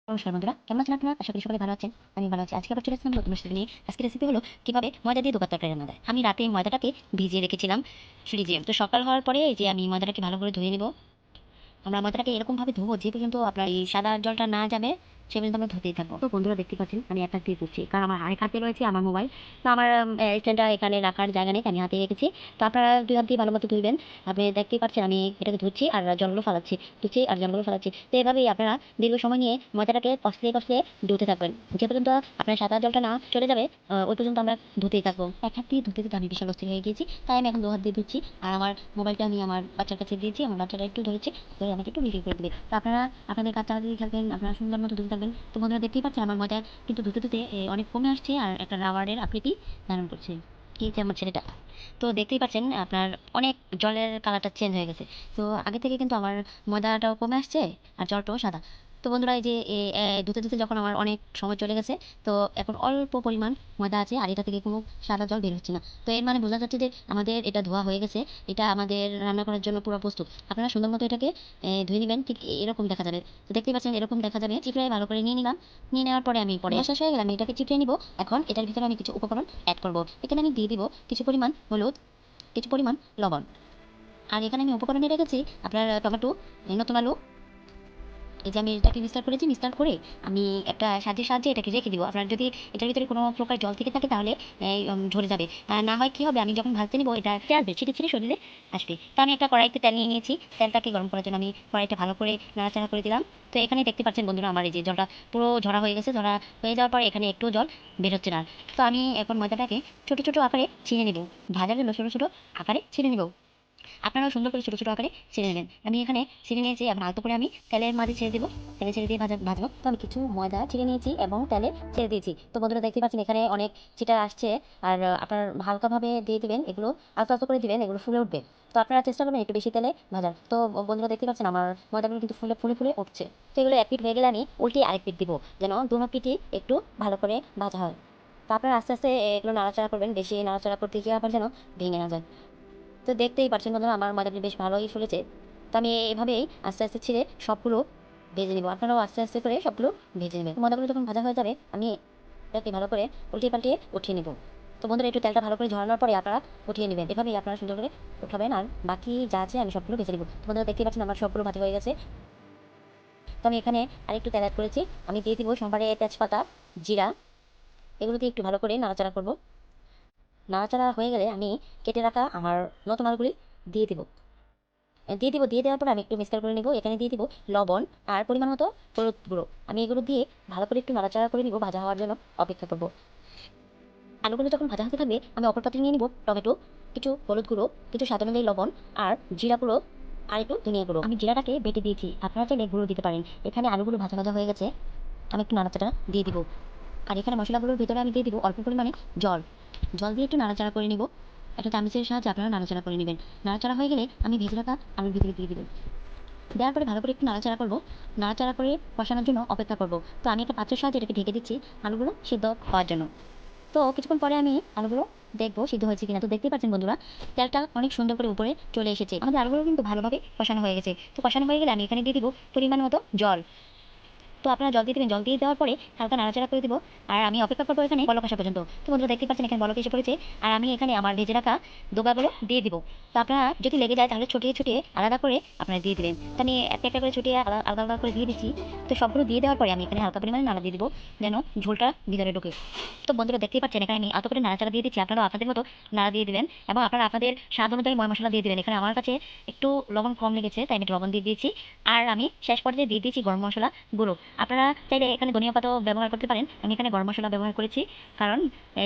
নমস্কার বন্ধুরা, কেমন আছেন আপনারা? আশা করি সকলে ভালো আছেন। আমি ভালো আছি। আজকে আবার চলে আসলাম নতুন রেসিপি নিয়ে। আজকের রেসিপি হলো কিভাবে ময়দা দিয়ে দোকান তরকারি রান্না যায়। আমি রাতে ময়দাটাকে ভিজিয়ে রেখেছিলাম ফ্রিজে। তো সকাল হওয়ার পরে এই যে আমি ময়দাটাকে ভালো করে ধুয়ে নিব। আমরা ময়দাটাকে এরকমভাবে ধুবো যে পর্যন্ত আপনার এই সাদা জলটা না যাবে সে পর্যন্ত আমরা ধুতেই থাকবো। তো বন্ধুরা দেখতে পাচ্ছেন আমি এক হাত দিয়ে ধুচ্ছি, কারণ আমার আরেক হাতে রয়েছে আমার মোবাইল। তো আমার স্ট্যান্ডটা এখানে রাখার জায়গা নেই, আমি হাতে রেখেছি। তো আপনারা দুই হাত দিয়ে ভালো মতো ধুইবেন। আপনি দেখতেই পাচ্ছেন আমি এটাকে ধুচ্ছি আর জলগুলো ফালাচ্ছি, ধুচ্ছি আর জলগুলো ফালাচ্ছি। তো এভাবেই আপনারা দীর্ঘ সময় নিয়ে ময়দাটাকে কষলে কষলে ধুতে থাকবেন যে পর্যন্ত আপনার সাদা জলটা না চলে যাবে। ওই পর্যন্ত আমরা ধুতেই থাকবো। এক হাত দিয়ে ধুতে ধুতে আমি বিশাল অস্থির হয়ে গিয়েছি, তাই আমি এখন দু হাত দিয়ে ধুচ্ছি। আর আমার মোবাইলটা আমি আমার বাচ্চার কাছে দিয়েছি, আমার বাচ্চাটা একটু ধরেছে, ধরে আমাকে একটু ভিডিও করে দেবে। তো আপনারা আপনাদের কাজ চালাতেই থাকবেন, আপনারা সুন্দর মতো ধুতে থাকবেন। তো বন্ধুরা দেখতেই পাচ্ছেন আমার ময়দা কিন্তু ধুতে ধুতে অনেক কমে আসছে আর একটা রাবারের আকৃতি ধারণ করছে। কি যে আমার ছেলেটা, তো দেখতেই পাচ্ছেন আপনার অনেক জলের কালারটা চেঞ্জ হয়ে গেছে। তো আগে থেকে কিন্তু আমার ময়দাটাও কমে আসছে আর জলটাও সাদা। তো বন্ধুরা এই যে ধুতে ধুতে যখন আমার অনেক সময় চলে গেছে, তো এখন অল্প পরিমাণ ময়দা আছে আর এটা থেকে কোনো সাদা জল বের হচ্ছে না। তো এর মানে বোঝা যাচ্ছে যে আমাদের এটা ধোয়া হয়ে গেছে, এটা আমাদের রান্না করার জন্য পুরো প্রস্তুত। আপনারা সুন্দর মতো এটাকে ধুয়ে নেবেন, ঠিক এরকম দেখা যাবে। তো দেখতেই পাচ্ছেন এরকম দেখা যাবে। চিপড়ে ভালো করে নিয়ে নিলাম, নিয়ে নেওয়ার পরে আমি পরে শেষ হয়ে গেলে আমি এটাকে চিপড়ে নিব। এখন এটার ভিতরে আমি কিছু উপকরণ অ্যাড করব। এখানে আমি দিয়ে দিব কিছু পরিমাণ হলুদ, কিছু পরিমাণ লবণ। আর এখানে আমি উপকরণে রেখেছি আপনার টমেটো, নতুন আলু। এই যে আমি এটাকে মিক্সচার করেছি, মিক্সচার করে আমি একটা সাহায্যের সাহায্যে এটাকে রেখে দিব। আপনার যদি এটার ভিতরে কোনো প্রকার জল থেকে থাকে তাহলে ঝরে যাবে। আর না হয় কী হবে, আমি যখন ভাজতে নেবো এটা আসবে, ছিটে ছিটে শরীরে আসবে। তো আমি একটা কড়াইতে তেল নিয়ে নিয়েছি, তেলটাকে গরম করার জন্য আমি কড়াইটা ভালো করে নাড়াচাড়া করে দিলাম। তো এখানে দেখতে পাচ্ছেন বন্ধুরা আমার এই যে জলটা পুরো ঝরা হয়ে গেছে। ঝরা হয়ে যাওয়ার পর এখানে একটু জল বের হচ্ছে না। তো আমি এখন ময়দাটাকে ছোটো ছোটো আকারে ছিঁড়ে নেব, ভাজার জন্য ছোটো ছোটো আকারে ছিঁড়ে নেব। আপনারাও সুন্দর করে ছোটো ছোটো আকারে ছেড়ে নেবেন। আমি এখানে ছেড়ে নিয়েছি, এখন আলতো করে আমি তেলের মাঝে ছেড়ে দেবো, তেলে ছেড়ে দিয়ে ভাজবো। তো আমি কিছু ময়দা ছিঁড়ে নিয়েছি এবং তেলে ছেড়ে দিয়েছি। তো বন্ধুরা দেখতে পাচ্ছেন এখানে অনেক ছিটা আসছে। আর আপনার হালকাভাবে দিয়ে দেবেন, এগুলো আলতো আলতো করে দেবেন, এগুলো ফুলে উঠবে। তো আপনারা চেষ্টা করবেন একটু বেশি তেলে ভাজার। তো বন্ধুরা দেখতে পাচ্ছেন আমার ময়দাগুলো কিন্তু ফুলে ফুলে ফুলে উঠছে। তো এগুলো এক পিঠ হয়ে গেলে আমি উল্টে আরেক পিঠ দিব, যেন দুনো পিঠই একটু ভালো করে ভাজা হয়। তো আপনারা আস্তে আস্তে এগুলো নাড়াচাড়া করবেন, বেশি নাড়াচাড়া করতে গিয়ে আবার যেন ভেঙে না যায়। তো দেখতেই পাচ্ছেন বন্ধুরা আমার ময়দাটি বেশ ভালোই ফুলেছে। তো আমি এভাবেই আস্তে আস্তে ছিঁড়ে সবগুলো ভেজে নেব। আপনারাও আস্তে আস্তে করে সবগুলো ভেজে নেবেন। ময়দাগুলো যখন ভাজা হয়ে যাবে আমি এটাকে ভালো করে উল্টিয়ে পাল্টিয়ে উঠিয়ে নেব। তো বন্ধুরা একটু তেলটা ভালো করে ঝরানোর পরে আপনারা উঠিয়ে নেবেন। এভাবেই আপনারা সুন্দর করে উঠাবেন আর বাকি যা আছে আমি সবগুলো ভেজে নেব। তো বন্ধুরা দেখতেই পাচ্ছেন আমার সবগুলো ভাজা হয়ে গেছে। তো আমি এখানে আরেকটু তেল অ্যাড করেছি, আমি দিয়ে দিব সোমবারে তেজপাতা, জিরা, এগুলো দিয়ে একটু ভালো করে নাড়াচাড়া করব। নাড়াচাড়া হয়ে গেলে আমি কেটে রাখা আমার নতুন আলুগুলি দিয়ে দিব। দিয়ে দেওয়ার পর আমি একটু মিক্সচার করে নিব। এখানে দিয়ে দিব লবণ আর পরিমাণ মতো হলুদ গুঁড়ো। আমি এগুলো দিয়ে ভালো করে একটু নাড়াচাড়া করে নিব, ভাজা হওয়ার জন্য অপেক্ষা করব। আলুগুলো যখন ভাজা হতে থাকবে আমি অপর পাত্রে নিয়ে নিব টমেটো, কিছু হলুদ গুঁড়ো, কিছু স্বাদ অনুযায়ী লবণ আর জিরা গুঁড়ো আর একটু ধনিয়া গুঁড়ো। আমি জিরাটাকে বেটে দিয়েছি, আপনারা চাইলে গুঁড়ো দিতে পারেন। এখানে আলুগুলো ভাজা ভাজা হয়ে গেছে, আমি একটু নাড়াচাড়া দিয়ে দিব। আর এখানে মশলাগুলোর ভিতরে আমি দিয়ে দিব অল্প পরিমাণে জল। জল দিয়ে একটু নাড়াচাড়া করে নিব। একটা চামচের সাহায্যে আপনারা নাড়াচাড়া করে নেবেন। নাড়াচাড়া হয়ে গেলে আমি ভেজে রাখা আলুর ভিতরে দিয়ে দেবেন। দেওয়ার পরে ভালো করে একটু নাড়াচাড়া করব, নাড়াচাড়া করে কষানোর জন্য অপেক্ষা করব। তো আমি একটা পাত্রের সাহায্যে এটাকে ঢেকে দিচ্ছি আলুগুলো সিদ্ধ হওয়ার জন্য। তো কিছুক্ষণ পরে আমি আলুগুলো দেখবো সিদ্ধ হয়েছে কিনা। তো দেখতেই পাচ্ছেন বন্ধুরা তেলটা অনেক সুন্দর করে উপরে চলে এসেছে, আমাদের আলুগুলো কিন্তু ভালোভাবে কষানো হয়ে গেছে। তো কষানো হয়ে গেলে আমি এখানে দিয়ে দিব পরিমাণ মতো জল। তো আপনারা জল দিয়ে দেবেন, জল দিয়ে দেওয়ার পরে হালকা নাড়াচাড়া করে দিব। আর আমি অপেক্ষা করবো এখানে বলক আসা পর্যন্ত। তো বন্ধুরা দেখতে পাচ্ছেন এখানে বলক এসে পড়েছে, আর আমি এখানে আমার ভেজে রাখা ডোগাগুলো দিয়ে দিব। তো আপনারা যদি লেগে যায় তাহলে ছুটিয়ে ছুটিয়ে আলাদা করে আপনারা দিয়ে দিবেন। তো আমি একটা একটা করে ছুটিয়ে আলাদা আলাদা করে দিয়ে দিচ্ছি। তো সবগুলো দিয়ে দেওয়ার পরে আমি এখানে হালকা পরিমাণে নাড়া দিয়ে দিব, যেন ঝোলটা ভিতরে ঢোকে। তো বন্ধুরা দেখতেই পাচ্ছেন এখানে আমি এত করে নাড়াচাড়া দিয়ে দিচ্ছি, আপনারাও আপনাদের মতো নাড়া দিয়ে দিবেন এবং আপনারা আপনাদের স্বাদ অনুযায়ী ময় মশলা দিয়ে দিবেন। এখানে আমার কাছে একটু লবণ কম লেগেছে, তাই আমি একটু লবণ দিয়ে দিয়েছি। আর আমি শেষ পর্যায়ে দিয়ে দিয়েছি গরম মশলা গুঁড়ো। আপনারা চাইলে এখানে ধনিয়া পাতাও ব্যবহার করতে পারেন, আমি এখানে গরম মশলা ব্যবহার করেছি, কারণ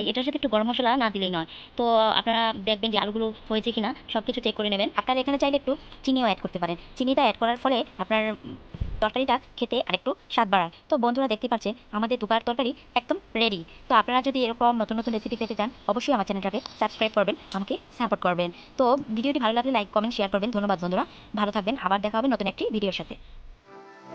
এটার সাথে একটু গরম মশলা না দিলেই নয়। তো আপনারা দেখবেন যে আলুগুলো হয়েছে কিনা সব কিছু চেক করে নেবেন। আপনারা এখানে চাইলে একটু চিনিও অ্যাড করতে পারেন, চিনিটা অ্যাড করার ফলে আপনার তরকারিটা খেতে আরেকটু স্বাদ বাড়ায়। তো বন্ধুরা দেখতে পাচ্ছেন আমাদের দুবার তরকারি একদম রেডি। তো আপনারা যদি এরকম নতুন নতুন রেসিপি পেতে চান অবশ্যই আমার চ্যানেলটাকে সাবস্ক্রাইব করবেন, আমাকে সাপোর্ট করবেন। তো ভিডিওটি ভালো লাগলে লাইক কমেন্ট শেয়ার করবেন। ধন্যবাদ বন্ধুরা, ভালো থাকবেন। আবার দেখা হবে নতুন একটি ভিডিওর সাথে।